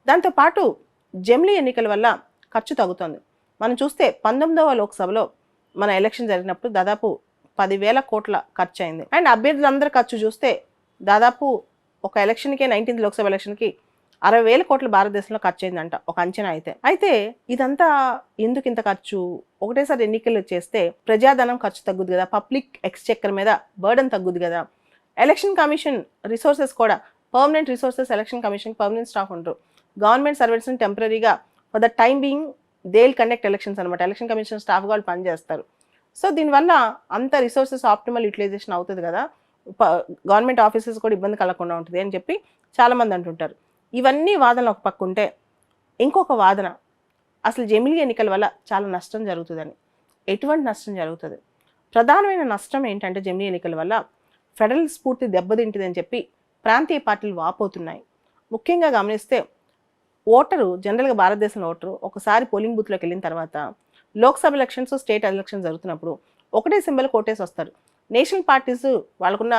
దాంతోపాటు జమిలీ ఎన్నికల వల్ల ఖర్చు తగ్గుతుంది. మనం చూస్తే 19వ లోక్సభలో మన ఎలక్షన్ జరిగినప్పుడు దాదాపు 10,000 కోట్ల ఖర్చు అయింది. అండ్ అభ్యర్థులందరి ఖర్చు చూస్తే దాదాపు ఒక ఎలక్షన్కే 19th లోక్సభ ఎలక్షన్కి 60,000 కోట్ల భారతదేశంలో ఖర్చు అయిందంట ఒక అంచనా అయితే ఇదంతా ఎందుకు ఇంత ఖర్చు? ఒకటేసారి ఎన్నికలు చేస్తే ప్రజాధనం ఖర్చు తగ్గుద్ది కదా, పబ్లిక్ ఎక్స్చెక్కర్ మీద బర్డన్ తగ్గుద్ది కదా. ఎలక్షన్ కమిషన్ రిసోర్సెస్ కూడా పర్మనెంట్ రిసోర్సెస్ ఎలక్షన్ కమిషన్కి పర్మనెంట్ స్టాఫ్ ఉండరు. గవర్నమెంట్ సర్వెంట్స్ని టెంపరీగా for the time being they will conduct elections అనమాట. ఎలక్షన్ కమిషన్ స్టాఫ్గా వాళ్ళు పనిచేస్తారు. సో దీనివల్ల అంత రిసోర్సెస్ ఆప్టిమల్ యూటిలైజేషన్ అవుతుంది కదా, గవర్నమెంట్ ఆఫీసెస్ కూడా ఇబ్బంది కలగకుండా ఉంటుంది అని చెప్పి చాలామంది అంటుంటారు. ఇవన్నీ వాదనలు ఒక పక్క ఉంటే ఇంకొక వాదన అసలు జమిలీ ఎన్నికల వల్ల చాలా నష్టం జరుగుతుందని. ఎటువంటి నష్టం జరుగుతుంది? ప్రధానమైన నష్టం ఏంటంటే జమిలీ ఎన్నికల వల్ల ఫెడరల్ స్ఫూర్తి దెబ్బతింటుందని చెప్పి ప్రాంతీయ పార్టీలు వాపోతున్నాయి. ముఖ్యంగా గమనిస్తే ఓటరు జనరల్గా భారతదేశంలో ఓటరు ఒకసారి పోలింగ్ బూత్లోకి వెళ్ళిన తర్వాత లోక్సభ ఎలక్షన్స్ స్టేట్ ఎలక్షన్స్ జరుగుతున్నప్పుడు ఒకటే సింబల్ కోటేసి వస్తారు. నేషనల్ పార్టీస్ వాళ్ళకున్న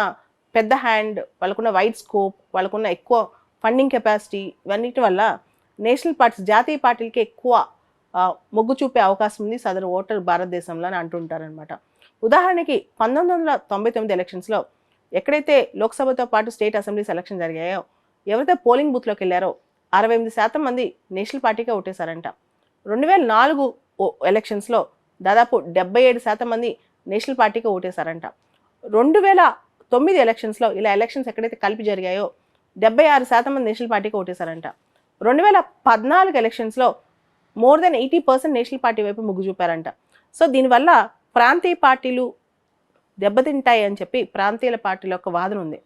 పెద్ద హ్యాండ్, వాళ్ళకున్న వైడ్ స్కోప్, వాళ్ళకున్న ఎక్కువ ఫండింగ్ కెపాసిటీ, ఇవన్నిటి వల్ల నేషనల్ పార్టీస్ జాతీయ పార్టీలకి ఎక్కువ మొగ్గు చూపే అవకాశం ఉంది సదరు ఓటర్ భారతదేశంలో అని అంటుంటారనమాట. ఉదాహరణకి 1999 ఎలక్షన్స్లో ఎక్కడైతే లోక్సభతో పాటు స్టేట్ అసెంబ్లీస్ ఎలక్షన్ జరిగాయో ఎవరైతే పోలింగ్ బూత్లోకి వెళ్ళారో 68% మంది నేషనల్ పార్టీకే ఓటేశారంట. 2004 ఎలక్షన్స్లో దాదాపు 77% మంది నేషనల్ పార్టీకే ఓటేశారంట. 2009 ఎలక్షన్స్లో ఇలా ఎలక్షన్స్ ఎక్కడైతే కలిపి జరిగాయో 76% మంది నేషనల్ పార్టీకి ఓటేశారంట. 2014 ఎలక్షన్స్లో మోర్ దెన్ 80% నేషనల్ పార్టీ వైపు మొగ్గు చూపారంట. సో దీనివల్ల ప్రాంతీయ పార్టీలు దెబ్బతింటాయి అని చెప్పి ప్రాంతీయ పార్టీల యొక్క వాదన ఉంది.